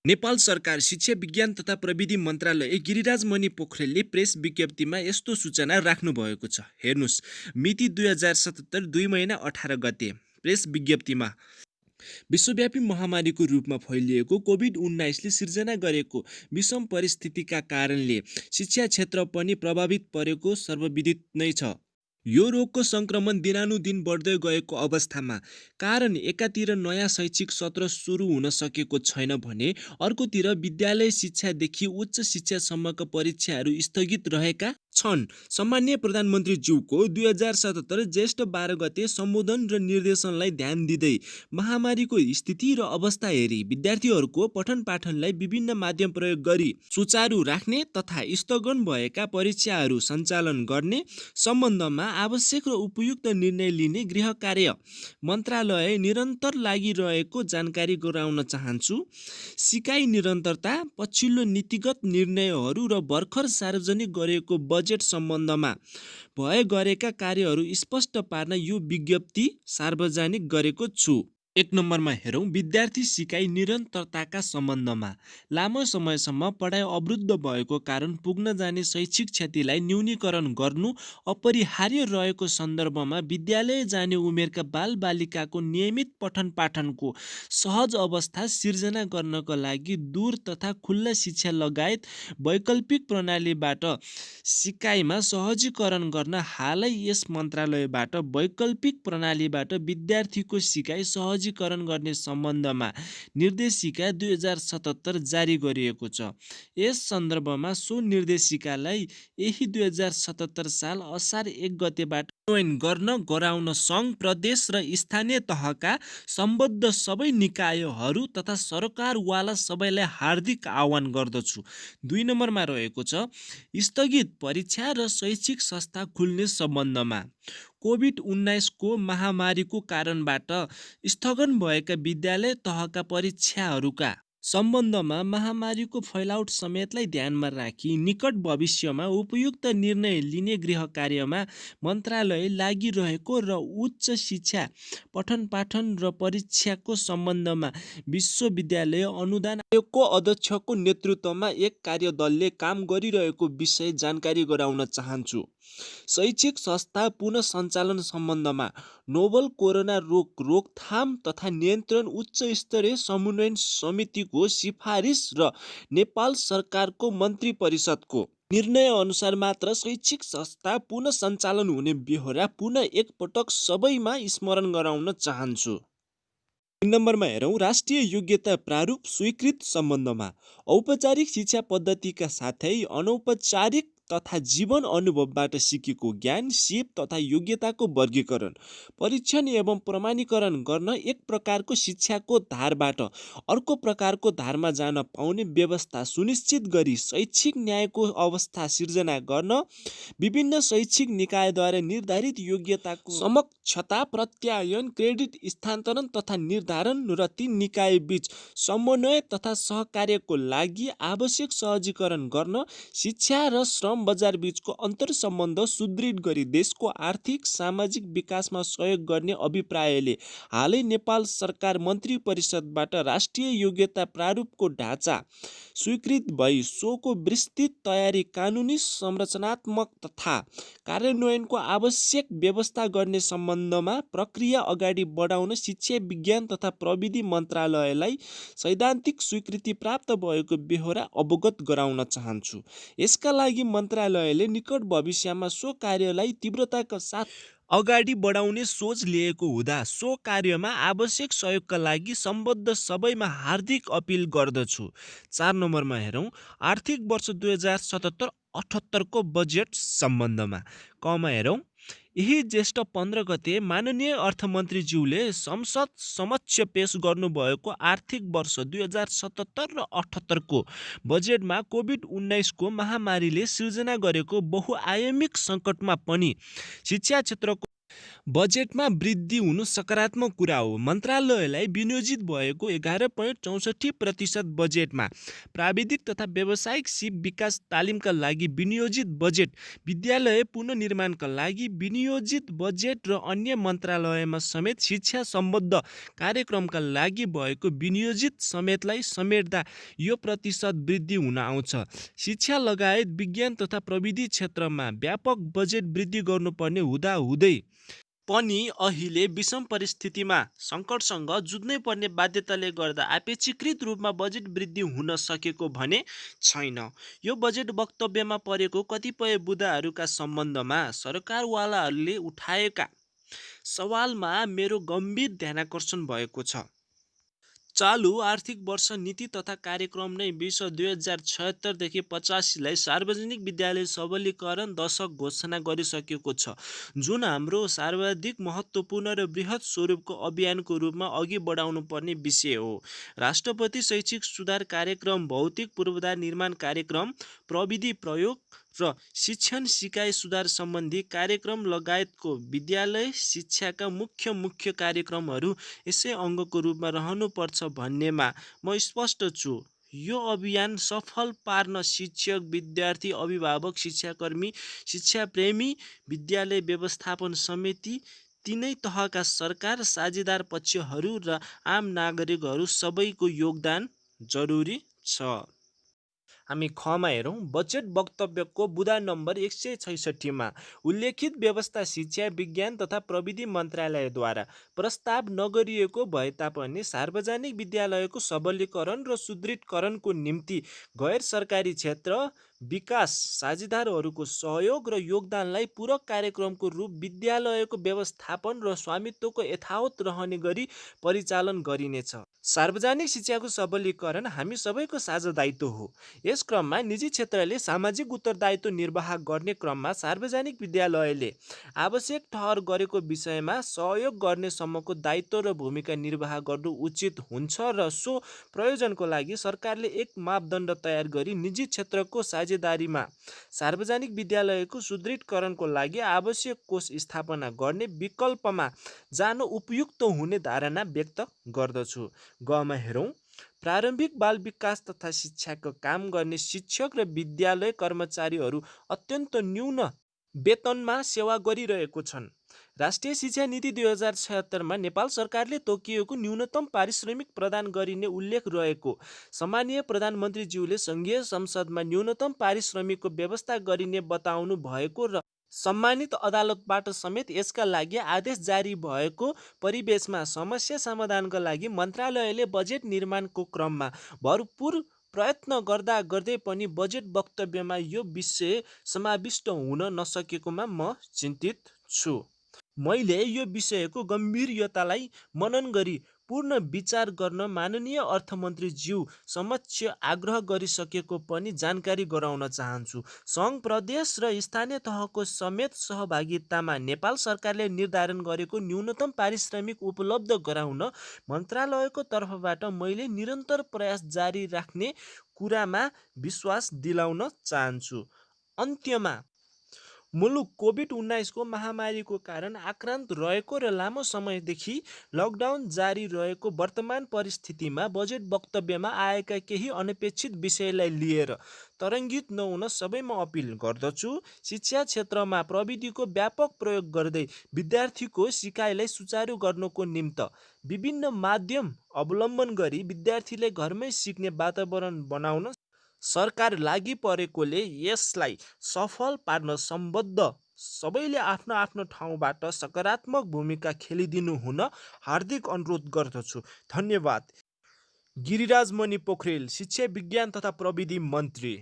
नेपाल सरकार शिक्षा विज्ञान तथा प्रविधि मन्त्रालय गिरिराज मणि पोखरेलले प्रेस विज्ञप्तिमा यस्तो सूचना राख्नुभएको छ। हेर्नुस्, मिति 2077 2 महिना 18 गते प्रेस विज्ञप्तिमा विश्वव्यापी महामारीको रूपमा फैलिएको कोभिड-19ले सिर्जना गरेको विषम परिस्थितिका कारणले शिक्षा क्षेत्र पनि प्रभावित परेको सर्वविदित नै छ। यो रोगको सङ्क्रमण दिनानुदिन बढ्दै गएको अवस्थामा कारण एकातिर नयाँ शैक्षिक सत्र सुरु हुन सकेको छैन भने अर्कोतिर विद्यालय शिक्षादेखि उच्च शिक्षासम्मका परीक्षाहरू स्थगित रहेका छन्। सामान्य प्रधानमन्त्रीज्यूको 2077 ज्येष्ठ 12 गते सम्बोधन र निर्देशनलाई ध्यान दिँदै महामारीको स्थिति र अवस्था हेरी विद्यार्थीहरूको पठन पाठनलाई विभिन्न माध्यम प्रयोग गरी सुचारू राख्ने तथा स्थगन भएका परीक्षाहरू सञ्चालन गर्ने सम्बन्धमा आवश्यक र उपयुक्त निर्णय लिने गृह कार्य मन्त्रालय निरन्तर लागिरहेको जानकारी गराउन चाहन्छु। सिकाइ निरन्तरता, पछिल्लो नीतिगत निर्णयहरू र भर्खर सार्वजनिक गरेको बजेट सम्बन्धमा भए गरेका कार्यहरू स्पष्ट पार्न यो विज्ञप्ति सार्वजनिक गरेको छु। 1 नम्बरमा हेरौँ, विद्यार्थी सिकाइ निरन्तरताका सम्बन्धमा लामो समयसम्म पढाइ अवरुद्ध भएको कारण पुग्न जाने शैक्षिक क्षतिलाई न्यूनीकरण गर्नु अपरिहार्य रहेको सन्दर्भमा विद्यालय जाने उमेरका बालबालिकाको नियमित पठन पाठनको सहज अवस्था सिर्जना गर्नको लागि दूर तथा खुल्ला शिक्षा लगायत वैकल्पिक प्रणालीबाट सिकाइमा सहजीकरण गर्न हालै यस मन्त्रालयबाट वैकल्पिक प्रणालीबाट विद्यार्थीको सिकाइ सहजीकरण गर्ने सम्बन्धमा निर्देशिका 2077 जारी गरिएको छ। यस सन्दर्भमा सो निर्देशिकालाई यही 2077 साल असार 1 गतेबाट कार्यान्वयन गर्न गराउन सङ्घ, प्रदेश र स्थानीय तहका सम्बद्ध सबै निकायहरू तथा सरकारवाला सबैलाई हार्दिक आह्वान गर्दछु। 2 नम्बरमा रहेको छ, स्थगित परीक्षा र शैक्षिक संस्था खुल्ने सम्बन्धमा कोभिड-19 को महामारीको कारणबाट स्थगन भएका विद्यालय तहका परीक्षाहरूका सम्बन्धमा महामारीको फैलाउट समेतलाई ध्यानमा राखी निकट भविष्यमा उपयुक्त निर्णय लिने गृह कार्यमा मन्त्रालय लागिरहेको र उच्च शिक्षा पठन पाठन र परीक्षाको सम्बन्धमा विश्वविद्यालय अनुदान आयोगको अध्यक्षको नेतृत्वमा एक कार्यदलले काम गरिरहेको विषय जानकारी गराउन चाहन्छु। शैक्षिक संस्था पुनः सञ्चालन सम्बन्धमा नोभल कोरोना रोग रोकथाम तथा नियन्त्रण उच्च स्तरीय समन्वय समितिको सिफारिस र नेपाल सरकारको मन्त्री परिषदको निर्णय अनुसार मात्र शैक्षिक संस्था पुनः सञ्चालन हुने बेहोरा पुनः एकपटक सबैमा स्मरण गराउन चाहन्छु। 3 नम्बरमा हेरौँ, राष्ट्रिय योग्यता प्रारूप स्वीकृत सम्बन्धमा औपचारिक शिक्षा पद्धतिका साथै अनौपचारिक तथा जीवन अनुभवबाट सिकेको ज्ञान, सिप तथा योग्यताको वर्गीकरण, परीक्षण एवं प्रमाणीकरण गर्न एक प्रकारको शिक्षाको धारबाट अर्को प्रकारको धारमा जान पाउने व्यवस्था सुनिश्चित गरी शैक्षिक न्यायको अवस्था सिर्जना गर्न विभिन्न शैक्षिक निकायद्वारा निर्धारित योग्यताको समकक्षता, प्रत्यायन, क्रेडिट स्थानान्तरण तथा निर्धारण र ती निकायबीच समन्वय तथा सहकार्यको लागि आवश्यक सहजीकरण गर्न शिक्षा र श्रम बजार बीचको अन्तर सम्बन्ध सुदृढ गरी देशको आर्थिक सामाजिक विकासमा सहयोग गर्ने अभिप्रायले हालै नेपाल सरकार मन्त्री परिषदबाट राष्ट्रिय योग्यता प्रारूपको ढाँचा स्वीकृत भई सोको विस्तृत तयारी कानुनी संरचनात्मक तथा कार्यान्वयनको आवश्यक व्यवस्था गर्ने सम्बन्धमा प्रक्रिया अगाडि बढाउन शिक्षा विज्ञान तथा प्रविधि मन्त्रालयलाई सैद्धान्तिक स्वीकृति प्राप्त भएको बेहोरा अवगत गराउन चाहन्छु। यसका लागि मन्त्रालयले निकट भविष्यमा सो कार्यलाई तीव्रताका साथ अगाडि बढाउने सोच लिएको हुँदा सो कार्यमा आवश्यक सहयोगका लागि सम्बद्ध सबैमा हार्दिक अपिल गर्दछु। 4 नम्बरमा हेरौँ, आर्थिक वर्ष 2077-78 को बजेट सम्बन्धमा कमा हेरौँ, यही ज्येष्ठ 15 गते माननीय अर्थमन्त्रीज्यूले संसद समक्ष पेश गर्नुभएको आर्थिक वर्ष 2077 र 78 को बजेटमा कोभिड-19 को महामारीले सिर्जना गरेको बहुआयामिक सङ्कटमा पनि शिक्षा क्षेत्रको बजेटमा वृद्धि हुनु सकारात्मक कुरा हो। मन्त्रालयलाई विनियोजित भएको 11.64% बजेटमा प्राविधिक तथा व्यावसायिक सिप विकास तालिमका लागि विनियोजित बजेट, विद्यालय पुनर्निर्माणका लागि विनियोजित बजेट र अन्य मन्त्रालयमा समेत शिक्षा सम्बद्ध कार्यक्रमका लागि भएको विनियोजित समेतलाई समेट्दा यो प्रतिशत वृद्धि हुन आउँछ। शिक्षा लगायत विज्ञान तथा प्रविधि क्षेत्रमा व्यापक बजेट वृद्धि गर्नुपर्ने हुँदाहुँदै पनि अहिले विषम परिस्थितिमा सङ्कटसँग जुझ्नै पर्ने बाध्यताले गर्दा अपेक्षाकृत रूपमा बजेट वृद्धि हुन सकेको भने छैन। यो बजेट वक्तव्यमा परेको कतिपय बुँदाहरूका सम्बन्धमा सरकारवालाहरूले उठाएका सवालमा मेरो गम्भीर ध्यानाकर्षण भएको छ। चालु आर्थिक वर्ष नीति तथा कार्यक्रम नै विष 2076देखि 85लाई सार्वजनिक विद्यालय सबलीकरण दशक घोषणा गरिसकेको छ, जुन हाम्रो सर्वाधिक महत्त्वपूर्ण र बृहत स्वरूपको अभियानको रूपमा अघि बढाउनु पर्ने विषय हो। राष्ट्रपति शैक्षिक सुधार कार्यक्रम, भौतिक पूर्वाधार निर्माण कार्यक्रम, प्रविधि प्रयोग र शिक्षण सिकाइ सुधार सम्बन्धी कार्यक्रम लगायतको विद्यालय शिक्षाका मुख्य कार्यक्रमहरू यसै अङ्गको रूपमा रहनुपर्छ भन्नेमा म स्पष्ट छु। यो अभियान सफल पार्न शिक्षक, विद्यार्थी, अभिभावक, शिक्षाकर्मी, शिक्षाप्रेमी, विद्यालय व्यवस्थापन समिति, तीनै तहका सरकार, साझेदार पक्षहरू र आम नागरिकहरू सबैको योगदान जरुरी छ। हामी खमा हेरौँ। बजेट वक्तव्यको बुँदा नम्बर 166मा उल्लेखित व्यवस्था शिक्षा, विज्ञान तथा प्रविधि मन्त्रालयद्वारा प्रस्ताव नगरिएको भए तापनि सार्वजनिक विद्यालयको सबलीकरण र सुदृढीकरणको निम्ति गैर सरकारी क्षेत्र, विकास साझेदारहरूको सहयोग र योगदानलाई पूरक कार्यक्रमको रूप विद्यालयको व्यवस्थापन र स्वामित्वको यथावत रहने गरी परिचालन गरिनेछ। सार्वजनिक शिक्षाको सबलीकरण हामी सबैको साझा दायित्व हो। यस क्रममा निजी क्षेत्रले सामाजिक उत्तरदायित्व निर्वाह गर्ने क्रममा सार्वजनिक विद्यालयले आवश्यक ठहर गरेको विषयमा सहयोग गर्ने सम्मको दायित्व र भूमिका निर्वाह गर्नु उचित हुन्छ र सो प्रयोजनको लागि सरकारले एक मापदण्ड तयार गरी निजी क्षेत्रको साझेदारीमा सार्वजनिक विद्यालयको सुदृढीकरणको लागि आवश्यक कोष स्थापना गर्ने विकल्पमा जान उपयुक्त हुने धारणा व्यक्त गर्दछु। गमा हेरौँ। प्रारम्भिक बाल विकास तथा शिक्षाको काम गर्ने शिक्षक र विद्यालय कर्मचारीहरू अत्यन्त न्यून वेतनमा सेवा गरिरहेको छन्। राष्ट्रिय शिक्षा नीति 2076मा नेपाल सरकारले तोकिएको न्यूनतम पारिश्रमिक प्रदान गरिने उल्लेख रहेको सम्मानीय प्रधानमन्त्रीज्यूले सङ्घीय संसदमा न्यूनतम पारिश्रमिकको व्यवस्था गरिने बताउनु भएको र सम्मानित अदालतबाट समेत यसका लागि आदेश जारी भएको परिवेशमा समस्या समाधानका लागि मन्त्रालयले बजेट निर्माणको क्रममा भरपूर प्रयत्न गर्दै पनि बजेट वक्तव्यमा यो विषय समाविष्ट हुन नसकेकोमा म चिन्तित छु। मैले यो विषयको गम्भीरतालाई मनन गरी पूर्ण विचार गर्न माननीय अर्थमन्त्रीज्यू समक्ष आग्रह गरिसकेको पनि जानकारी गराउन चाहन्छु। सङ्घ, प्रदेश र स्थानीय तहको समेत सहभागितामा नेपाल सरकारले निर्धारण गरेको न्यूनतम पारिश्रमिक उपलब्ध गराउन मन्त्रालयको तर्फबाट मैले निरन्तर प्रयास जारी राख्ने कुरामा विश्वास दिलाउन चाहन्छु। अन्त्यमा मुलुक कोभिड-19को महामारीको कारण आक्रान्त रहेको र लामो समयदेखि लकडाउन जारी रहेको वर्तमान परिस्थितिमा बजेट वक्तव्यमा आएका केही अनपेक्षित विषयलाई लिएर तरङ्गित नहुन सबैमा अपिल गर्दछु। शिक्षा क्षेत्रमा प्रविधिको व्यापक प्रयोग गर्दै विद्यार्थीको सिकाइलाई सुचारू गर्नको निम्ति विभिन्न माध्यम अवलम्बन गरी विद्यार्थीले घरमै सिक्ने वातावरण बनाउन सरकार लागि परेकोले यसलाई सफल पार्न सम्बद्ध सबैले आफ्नो आफ्नो ठाउँबाट सकारात्मक भूमिका खेलिदिनु हुन हार्दिक अनुरोध गर्दछु। धन्यवाद। गिरिराज मणि पोखरेल, शिक्षा, विज्ञान तथा प्रविधि मन्त्री।